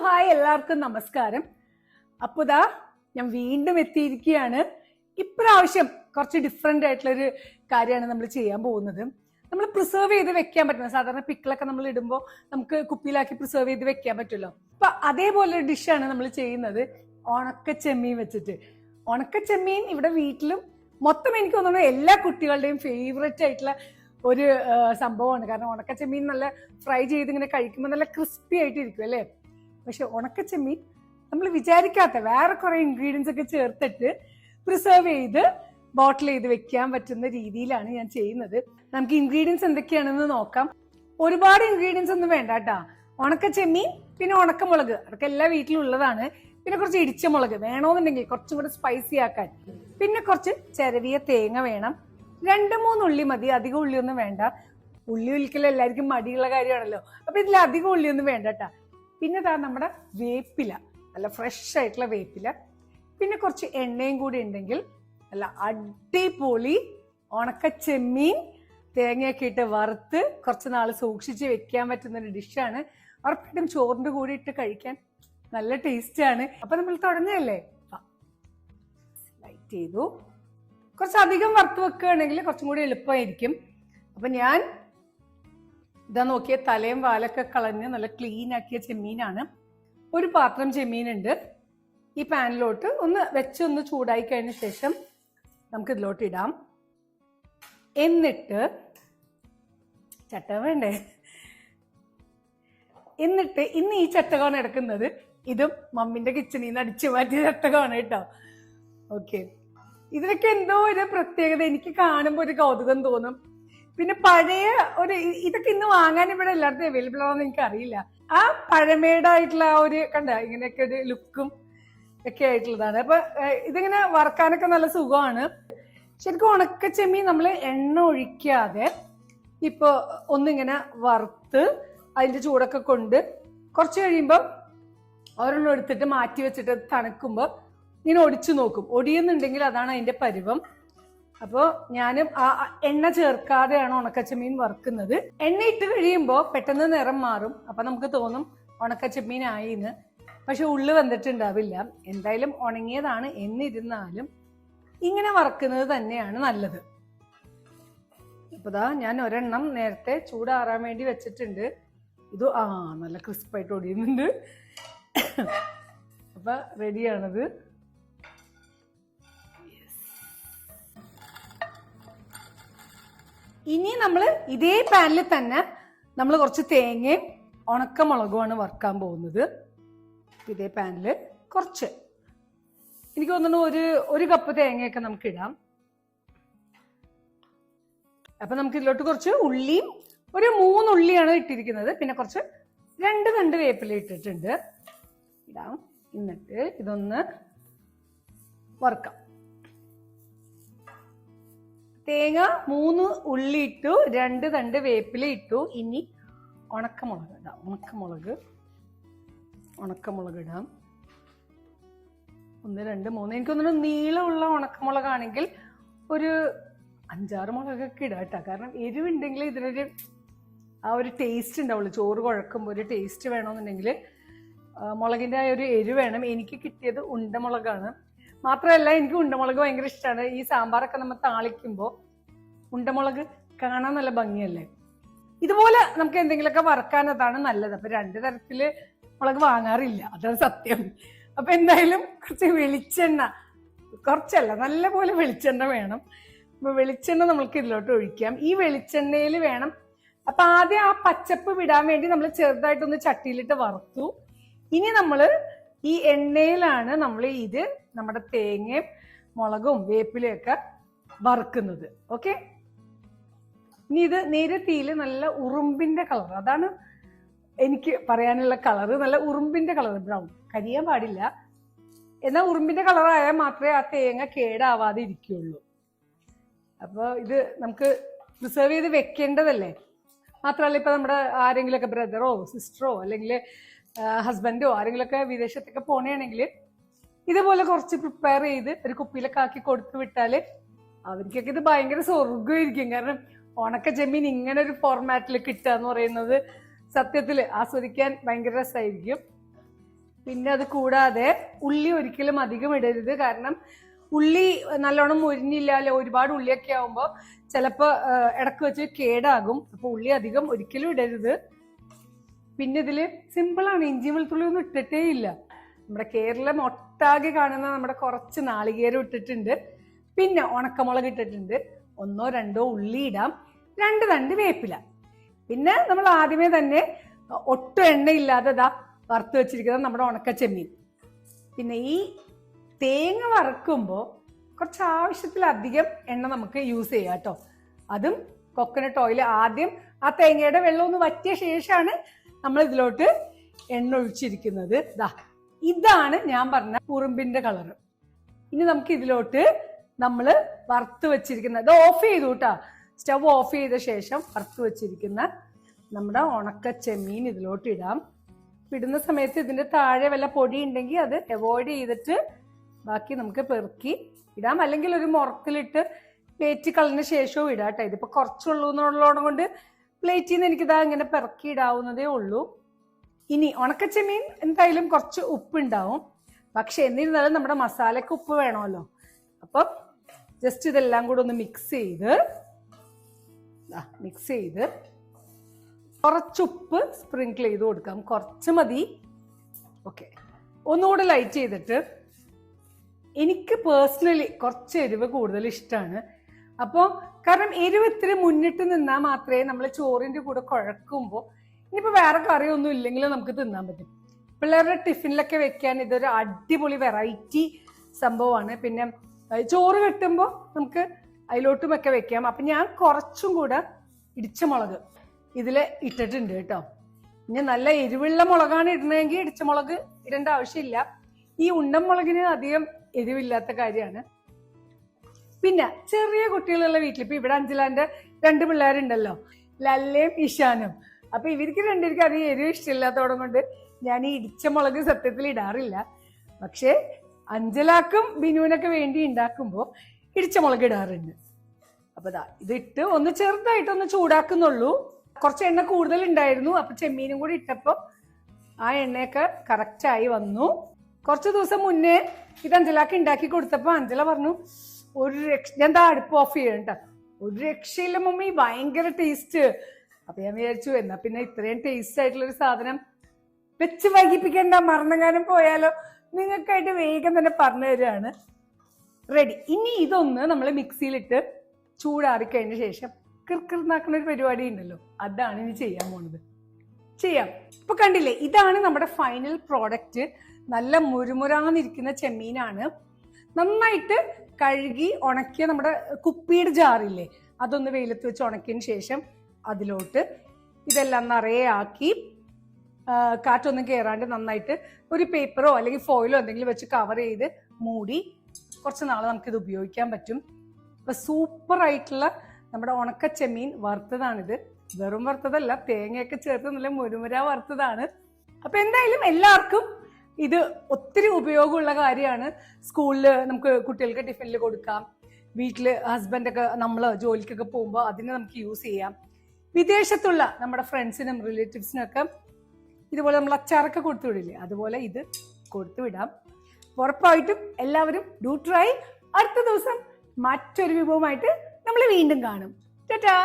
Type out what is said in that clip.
Hi, എല്ലാവർക്കും നമസ്കാരം. അപ്പോൾ ദാ ഞാൻ വീണ്ടും എത്തിയിരിക്കുകയാണ്. ഇപ്രാവശ്യം കുറച്ച് ഡിഫറെന്റ് ആയിട്ടുള്ളൊരു കാര്യമാണ് നമ്മൾ ചെയ്യാൻ പോകുന്നത്. നമ്മൾ പ്രിസർവ് ചെയ്ത് വെക്കാൻ പറ്റുന്ന, സാധാരണ പിക്കിളൊക്കെ നമ്മൾ ഇടുമ്പോൾ നമുക്ക് കുപ്പിയിലാക്കി പ്രിസർവ് ചെയ്ത് വെക്കാൻ പറ്റുമല്ലോ. അപ്പൊ അതേപോലെ ഒരു ഡിഷാണ് നമ്മൾ ചെയ്യുന്നത് ഉണക്ക ചെമ്മീൻ വെച്ചിട്ട്. ഉണക്ക ചെമ്മീൻ ഇവിടെ വീട്ടിലും മൊത്തം എനിക്ക് തോന്നുന്നു എല്ലാ കുട്ടികളുടെയും ഫേവറേറ്റ് ആയിട്ടുള്ള ഒരു സംഭവമാണ്. കാരണം ഉണക്ക ചെമ്മീൻ നല്ല ഫ്രൈ ചെയ്ത് ഇങ്ങനെ കഴിക്കുമ്പോൾ നല്ല ക്രിസ്പി ആയിട്ടിരിക്കും അല്ലേ. പക്ഷെ ഉണക്ക ചെമ്മീൻ നമ്മൾ വിചാരിക്കാത്ത വേറെ കുറെ ഇൻഗ്രീഡിയൻസ് ഒക്കെ ചേർത്തിട്ട് പ്രിസർവ് ചെയ്ത് ബോട്ടിൽ ചെയ്ത് വെക്കാൻ പറ്റുന്ന രീതിയിലാണ് ഞാൻ ചെയ്യുന്നത്. നമുക്ക് ഇൻഗ്രീഡിയൻസ് എന്തൊക്കെയാണെന്ന് നോക്കാം. ഒരുപാട് ഇൻഗ്രീഡിയൻസ് ഒന്നും വേണ്ട കേട്ടാ. ഉണക്ക ചെമ്മീൻ, പിന്നെ ഉണക്കമുളക്, അതൊക്കെ എല്ലാ വീട്ടിലും ഉള്ളതാണ്. പിന്നെ കുറച്ച് ഇടിച്ച മുളക് വേണമെന്നുണ്ടെങ്കിൽ കുറച്ചും കൂടെ സ്പൈസി ആക്കാൻ. പിന്നെ കുറച്ച് ചെറിയ തേങ്ങ വേണം. 2-3 ഉള്ളി മതി, അധികം ഉള്ളിയൊന്നും വേണ്ട. ഉള്ളി ഒലിക്കൽ എല്ലാവർക്കും മടിയുള്ള കാര്യമാണല്ലോ. അപ്പൊ ഇതിൽ അധികം ഉള്ളിയൊന്നും വേണ്ട കേട്ടാ. പിന്നെ നമ്മുടെ വേപ്പില, നല്ല ഫ്രഷ് ആയിട്ടുള്ള വേപ്പില. പിന്നെ കുറച്ച് എണ്ണയും കൂടി ഉണ്ടെങ്കിൽ നല്ല അടിപൊളി ഉണക്ക ചെമ്മീൻ തേങ്ങയൊക്കെ ഇട്ട് വറുത്ത് കുറച്ച് നാൾ സൂക്ഷിച്ച് വെക്കാൻ പറ്റുന്ന ഒരു ഡിഷാണ്. ഉറപ്പായിട്ടും ചോറിന്റെ കൂടി ഇട്ട് കഴിക്കാൻ നല്ല ടേസ്റ്റ് ആണ്. അപ്പൊ നമ്മൾ തുടങ്ങല്ലേ. ലൈറ്റ് ചെയ്തു. കുറച്ചധികം വറുത്ത് വെക്കുകയാണെങ്കിൽ കുറച്ചും കൂടി എളുപ്പമായിരിക്കും. അപ്പൊ ഞാൻ ഇതാ നോക്കിയ തലയും വാലൊക്കെ കളഞ്ഞ് നല്ല ക്ലീൻ ആക്കിയ ചെമ്മീനാണ്. ഒരു പാത്രം ചെമ്മീനുണ്ട്. ഈ പാനിലോട്ട് ഒന്ന് ചൂടായി കഴിഞ്ഞ ശേഷം നമുക്ക് ഇതിലോട്ട് ഇടാം. എന്നിട്ട് ചട്ടകം വേണ്ടേ, എന്നിട്ട് ഇന്ന് ഈ ചട്ടകമാണ് എടുക്കുന്നത്. ഇതും മമ്മിന്റെ കിച്ചണിൽ നിന്ന് അടിച്ചു മാറ്റിയ ചട്ടകമാണ് കേട്ടോ. ഓക്കെ, ഇതിനൊക്കെ എന്തോ ഒരു പ്രത്യേകത, എനിക്ക് കാണുമ്പോൾ ഒരു കൗതുകം തോന്നും. പിന്നെ പഴയ ഇതൊക്കെ ഇന്ന് വാങ്ങാൻ ഇവിടെ എല്ലായിടത്തും അവൈലബിൾ ആണെന്ന് എനിക്ക് അറിയില്ല. ആ പഴമേടായിട്ടുള്ള ആ ഒരു ഇങ്ങനെയൊക്കെ ഒരു ലുക്കും ഒക്കെ ആയിട്ടുള്ളതാണ്. അപ്പൊ ഇതിങ്ങനെ വറക്കാനൊക്കെ നല്ല സുഖമാണ്. ശരിക്കും ഉണക്ക ചെമ്മീൻ നമ്മൾ എണ്ണ ഒഴിക്കാതെ ഇപ്പൊ ഒന്നിങ്ങനെ വറുത്ത് അതിന്റെ ചൂടൊക്കെ കൊണ്ട് കുറച്ച് കഴിയുമ്പോൾ ഒരെണ്ണം എടുത്തിട്ട് മാറ്റി വെച്ചിട്ട് തണുക്കുമ്പോൾ ഇങ്ങനെ ഒടിച്ചു നോക്കും. ഒടിയുന്നുണ്ടെങ്കിൽ അതാണ് അതിന്റെ പരുവം. അപ്പോൾ ഞാനും ആ എണ്ണ ചേർക്കാതെയാണ് ഉണക്കച്ചെമ്മീൻ വറുക്കുന്നത്. എണ്ണ ഇട്ട് കഴിയുമ്പോൾ പെട്ടെന്ന് നിറം മാറും. അപ്പൊ നമുക്ക് തോന്നും ഉണക്കച്ചെമ്മീൻ ആയിന്ന്. പക്ഷെ ഉള്ളു വന്നിട്ടുണ്ടാവില്ല. എന്തായാലും ഉണങ്ങിയതാണ്. എന്നിരുന്നാലും ഇങ്ങനെ വറക്കുന്നത് തന്നെയാണ് നല്ലത്. ഇപ്പതാ ഞാൻ ഒരെണ്ണം നേരത്തെ ചൂടാറാൻ വേണ്ടി വെച്ചിട്ടുണ്ട്. ഇത് നല്ല ക്രിസ്പായിട്ട് ഒടിയുന്നുണ്ട്. അപ്പൊ റെഡിയാണത്. ഇനി നമ്മൾ ഇതേ പാനിൽ തന്നെ നമ്മൾ കുറച്ച് തേങ്ങയും ഉണക്കമുളകുമാണ് വറുക്കാൻ പോകുന്നത്. ഇതേ പാനില് കുറച്ച്, എനിക്ക് തോന്നുന്നു ഒരു കപ്പ് തേങ്ങയൊക്കെ നമുക്ക് ഇടാം. അപ്പൊ നമുക്ക് ഇതിലോട്ട് കുറച്ച് ഉള്ളിയും, ഒരു 3 ഉള്ളിയാണ് ഇട്ടിരിക്കുന്നത്. പിന്നെ കുറച്ച് 2 തണ്ട് വേപ്പില ഇട്ടിട്ടുണ്ട്. ഇടാം. എന്നിട്ട് ഇതൊന്ന് വറുക്കാം. തേങ്ങ 3 ഉള്ളി ഇട്ടു, 2 തണ്ട് വേപ്പില ഇട്ടു. ഇനി ഉണക്കമുളക് ഇടാം. ഉണക്കമുളക് ഇടാം. 1, 2, 3. എനിക്ക് തോന്നുന്നു നീളമുള്ള ഉണക്കമുളകാണെങ്കിൽ ഒരു 5-6 മുളകൊക്കെ ഇടാം കേട്ടോ. കാരണം എരിവുണ്ടെങ്കിൽ ഇതിനൊരു ആ ഒരു ടേസ്റ്റ് ഉണ്ടാവുള്ളൂ. ചോറ് കുഴക്കുമ്പോൾ ഒരു ടേസ്റ്റ് വേണമെന്നുണ്ടെങ്കിൽ മുളകിന്റെ ആ ഒരു എരിവ് വേണം. എനിക്ക് കിട്ടിയത് ഉണ്ടമുളകാണ്. മാത്രമല്ല എനിക്ക് ഉണ്ടമുളക് ഭയങ്കര ഇഷ്ടമാണ്. ഈ സാമ്പാറൊക്കെ നമ്മൾ താളിക്കുമ്പോൾ ഉണ്ടമുളക് കാണാൻ നല്ല ഭംഗിയല്ലേ. ഇതുപോലെ നമുക്ക് എന്തെങ്കിലുമൊക്കെ വറക്കാൻ അതാണ് നല്ലത്. അപ്പൊ 2 തരത്തില് മുളക് വാങ്ങാറില്ല, അതാണ് സത്യം. അപ്പൊ എന്തായാലും കുറച്ച് വെളിച്ചെണ്ണ, കുറച്ചല്ല നല്ലപോലെ വെളിച്ചെണ്ണ വേണം. അപ്പൊ വെളിച്ചെണ്ണ നമുക്ക് ഇതിലോട്ട് ഒഴിക്കാം. ഈ വെളിച്ചെണ്ണയിൽ വേണം. അപ്പൊ ആദ്യം ആ പച്ചപ്പ് വിടാൻ വേണ്ടി നമ്മൾ ചെറുതായിട്ടൊന്ന് ചട്ടിയിലിട്ട് വറുത്തു. ഇനി നമ്മള് ഈ എണ്ണയിലാണ് നമ്മൾ നമ്മുടെ തേങ്ങയും മുളകും വേപ്പിലയൊക്കെ വറുക്കുന്നത്. ഓക്കെ, ഇനി ഇത് നേരെ തീയില് നല്ല ഉറുമ്പിന്റെ കളർ, അതാണ് എനിക്ക് പറയാനുള്ള കളറ്. നല്ല ഉറുമ്പിന്റെ കളർ, ബ്രൗൺ, കരിയാൻ പാടില്ല. എന്നാൽ ഉറുമ്പിന്റെ കളറായാൽ മാത്രമേ ആ തേങ്ങ കേടാവാതെ ഇരിക്കുള്ളൂ. അപ്പൊ ഇത് നമുക്ക് പ്രിസർവ് ചെയ്ത് വെക്കേണ്ടതല്ലേ. മാത്രമല്ല ഇപ്പൊ നമ്മുടെ ആരെങ്കിലുമൊക്കെ ബ്രദറോ സിസ്റ്ററോ അല്ലെങ്കിൽ ഹസ്ബൻഡോ ആരെങ്കിലുമൊക്കെ വിദേശത്തൊക്കെ പോണെയാണെങ്കിൽ ഇതുപോലെ കുറച്ച് പ്രിപ്പയർ ചെയ്ത് ഒരു കുപ്പിയിലൊക്കെ ആക്കി കൊടുത്തു വിട്ടാല് അവർക്കൊക്കെ ഇത് ഭയങ്കര സ്വർഗമായിരിക്കും. കാരണം ഉണക്ക ചെമ്മീൻ ഇങ്ങനെ ഒരു ഫോർമാറ്റിൽ കിട്ടുക എന്ന് പറയുന്നത് സത്യത്തിൽ ആസ്വദിക്കാൻ ഭയങ്കര രസമായിരിക്കും. പിന്നെ അത് കൂടാതെ ഉള്ളി ഒരിക്കലും അധികം ഇടരുത്. കാരണം ഉള്ളി നല്ലോണം മുരിഞ്ഞില്ലാലോ, ഒരുപാട് ഉള്ളിയൊക്കെ ആവുമ്പോൾ ചിലപ്പോ ഇടക്ക് വെച്ച് കേടാകും. അപ്പൊ ഉള്ളി അധികം ഒരിക്കലും ഇടരുത്. പിന്നെ ഇതില് സിമ്പിളാണ്, ഇഞ്ചി വെളുത്തുള്ളി ഒന്നും ഇട്ടിട്ടേ ഇല്ല. നമ്മുടെ കേരളം ഒട്ടാകെ കാണുന്ന നമ്മുടെ കുറച്ച് നാളികേരം ഇട്ടിട്ടുണ്ട്, പിന്നെ ഉണക്കമുളക് ഇട്ടിട്ടുണ്ട്, 1 or 2 ഉള്ളി ഇടാം, 2 തണ്ട് വേപ്പില. പിന്നെ നമ്മൾ ആദ്യമേ തന്നെ ഒട്ടും എണ്ണയില്ലാതെ വറുത്ത് വെച്ചിരിക്കുന്നത് നമ്മുടെ ഉണക്ക ചെമ്മീൻ. പിന്നെ ഈ തേങ്ങ വറക്കുമ്പോൾ കുറച്ച് ആവശ്യത്തിലധികം എണ്ണ നമുക്ക് യൂസ് ചെയ്യാം കേട്ടോ. അതും കൊക്കനട്ട് ഓയിൽ. ആദ്യം ആ തേങ്ങയുടെ വെള്ളം ഒന്ന് വറ്റിയ ശേഷമാണ് നമ്മൾ ഇതിലോട്ട് എണ്ണ ഒഴിച്ചിരിക്കുന്നത്. ഇതാണ് ഞാൻ പറഞ്ഞ ഉറുമ്പിന്റെ കളറ്. ഇനി നമുക്ക് ഇതിലോട്ട് നമ്മൾ വറുത്ത് വെച്ചിരിക്കുന്ന, ഇത് ഓഫ് ചെയ്തു കേട്ടാ, സ്റ്റവ് ഓഫ് ചെയ്ത ശേഷം വറുത്ത് വെച്ചിരിക്കുന്ന നമ്മുടെ ഉണക്ക ചെമ്മീൻ ഇതിലോട്ട് ഇടാം. ഇടുന്ന സമയത്ത് ഇതിന്റെ താഴെ വല്ല പൊടി ഉണ്ടെങ്കിൽ അത് അവോയ്ഡ് ചെയ്തിട്ട് ബാക്കി നമുക്ക് പെറുക്കി ഇടാം. അല്ലെങ്കിൽ ഒരു മുറത്തിലിട്ട് പ്ലേറ്റ് കളഞ്ഞ ശേഷവും ഇടാം കേട്ടോ. ഇതിപ്പോ കുറച്ചുള്ളൂ എന്നുള്ളതുകൊണ്ട് കൊണ്ട് പ്ലേറ്റിൽ നിന്ന് എനിക്കിതാ ഇങ്ങനെ പെറുക്കി ഇടാവുന്നതേ ഉള്ളൂ. ഇനി ഉണക്കച്ചെമ്മീൻ എന്തായാലും കുറച്ച് ഉപ്പ് ഉണ്ടാവും, പക്ഷെ എന്നിരുന്നാലും നമ്മുടെ മസാലയ്ക്ക് ഉപ്പ് വേണമല്ലോ. അപ്പം ജസ്റ്റ് ഇതെല്ലാം കൂടെ ഒന്ന് മിക്സ് ചെയ്ത് കുറച്ചുപ്പ് സ്പ്രിങ്കിൾ ചെയ്ത് കൊടുക്കാം. കുറച്ച് മതി. ഓക്കെ, ഒന്നുകൂടെ ലൈറ്റ് ചെയ്തിട്ട്, എനിക്ക് പേഴ്സണലി കുറച്ച് എരിവ് കൂടുതൽ ഇഷ്ടമാണ്. അപ്പോൾ കാരണം എരിവ് ഇത്തിരി മുന്നിട്ട് നിന്നാൽ മാത്രമേ നമ്മൾ ചോറിൻ്റെ കൂടെ കുഴക്കുമ്പോൾ, ഇനിയിപ്പോൾ വേറെ കറിയൊന്നും ഇല്ലെങ്കിലും നമുക്ക് തിന്നാൻ പറ്റും. പിള്ളേരുടെ ടിഫിനിലൊക്കെ വെക്കാൻ ഇതൊരു അടിപൊളി വെറൈറ്റി സംഭവമാണ്. പിന്നെ ചോറ് കെട്ടുമ്പോൾ നമുക്ക് അതിലോട്ടുമൊക്കെ വെക്കാം. അപ്പം ഞാൻ കുറച്ചും കൂടെ ഇടിച്ച മുളക് ഇതിൽ ഇട്ടിട്ടുണ്ട് കേട്ടോ. ഇനി നല്ല എരിവുള്ള മുളകാണ് ഇടണമെങ്കിൽ ഇടിച്ച മുളക് ഇടേണ്ട ആവശ്യമില്ല. ഈ ഉണ്ടൻ മുളകിന് അധികം എരിവില്ലാത്ത കാര്യമാണ്. പിന്നെ ചെറിയ കുട്ടികളുള്ള വീട്ടിൽ, ഇപ്പൊ ഇവിടെ അഞ്ചലാന്റെ 2 പിള്ളേരുണ്ടല്ലോ, ലല്ലയും ഇഷാനും. അപ്പൊ ഇവർക്ക് 2 അധികം എരിവ് ഇഷ്ടമില്ലാത്തതോടെ കൊണ്ട് ഞാൻ ഈ ഇടിച്ച മുളക് സത്യത്തിൽ ഇടാറില്ല. പക്ഷെ അഞ്ചലാക്കും ബിനുവിനൊക്കെ വേണ്ടി ഉണ്ടാക്കുമ്പോൾ ഇടിച്ച മുളക് ഇടാറുണ്ട്. അപ്പൊ ഇതിട്ട് ഒന്ന് ചെറുതായിട്ടൊന്ന് ചൂടാക്കുന്നുള്ളൂ. കുറച്ച് എണ്ണ കൂടുതൽ ഉണ്ടായിരുന്നു, അപ്പൊ ചെമ്മീനും കൂടി ഇട്ടപ്പോൾ ആ എണ്ണയൊക്കെ കറക്റ്റായി വന്നു. കുറച്ച് ദിവസം മുന്നേ ഇത് അഞ്ചലാക്ക് ഉണ്ടാക്കി കൊടുത്തപ്പോൾ അഞ്ചല പറഞ്ഞു, ഞാൻ അടുപ്പ് ഓഫ് ചെയ്യണ്ട, ഒരു രക്ഷയില്ല മമ്മി, ഭയങ്കര ടേസ്റ്റ്. അപ്പൊ ഞാൻ വിചാരിച്ചു എന്നാ പിന്നെ ഇത്രയും ടേസ്റ്റ് ആയിട്ടുള്ളൊരു സാധനം വെച്ച് വൈകിപ്പിക്കേണ്ട, മറന്നെങ്ങാനും പോയാലോ, നിങ്ങൾക്കായിട്ട് വേഗം തന്നെ പറഞ്ഞു തരികയാണ്. റെഡി. ഇനി ഇതൊന്ന് നമ്മൾ മിക്സിയിലിട്ട് ചൂടാറിക്കഴിഞ്ഞ ശേഷം കിർക്കിർന്നാക്കുന്ന ഒരു പരിപാടി ഉണ്ടല്ലോ, അതാണ് ഇനി ചെയ്യാൻ പോണത്. ചെയ്യാം. ഇപ്പൊ കണ്ടില്ലേ, ഇതാണ് നമ്മുടെ ഫൈനൽ പ്രോഡക്റ്റ്. നല്ല മുരുമുരാന്നിരിക്കുന്ന ചെമ്മീനാണ്. നന്നായിട്ട് കഴുകി ഉണക്കിയ നമ്മുടെ കുപ്പിയുടെ ജാറില്ലേ, അതൊന്ന് വെയിലത്ത് വെച്ച് ഉണക്കിയതിന് ശേഷം അതിലോട്ട് ഇതെല്ലാം നിറയെ ആക്കി, കാറ്റൊന്നും കയറാണ്ട് നന്നായിട്ട് ഒരു പേപ്പറോ അല്ലെങ്കിൽ ഫോയിലോ എന്തെങ്കിലും വെച്ച് കവർ ചെയ്ത് മൂടി കുറച്ച് നാൾ നമുക്കിത് ഉപയോഗിക്കാൻ പറ്റും. അപ്പൊ സൂപ്പർ ആയിട്ടുള്ള നമ്മുടെ ഉണക്ക ചെമ്മീൻ വറുത്തതാണിത്. വെറും വറുത്തതല്ല, തേങ്ങയൊക്കെ ചേർത്ത് നല്ല മുരുമുര വറുത്തതാണ്. അപ്പൊ എന്തായാലും എല്ലാവർക്കും ഇത് ഒത്തിരി ഉപയോഗമുള്ള കാര്യമാണ്. സ്കൂളിൽ നമുക്ക് കുട്ടികൾക്ക് ടിഫിനിൽ കൊടുക്കാം, വീട്ടില് ഹസ്ബൻഡൊക്കെ നമ്മൾ ജോലിക്കൊക്കെ പോകുമ്പോൾ അതിന് നമുക്ക് യൂസ് ചെയ്യാം. വിദേശത്തുള്ള നമ്മുടെ ഫ്രണ്ട്സിനും റിലേറ്റീവ്സിനും ഒക്കെ ഇതുപോലെ നമ്മൾ അച്ചാറൊക്കെ കൊടുത്തു വിടില്ലേ, അതുപോലെ ഇത് കൊടുത്തു വിടാം. ഉറപ്പായിട്ടും എല്ലാവരും ഡു ട്രൈ. അടുത്ത ദിവസം മറ്റൊരു വിഭവമായിട്ട് നമ്മൾ വീണ്ടും കാണും. ടാറ്റാ.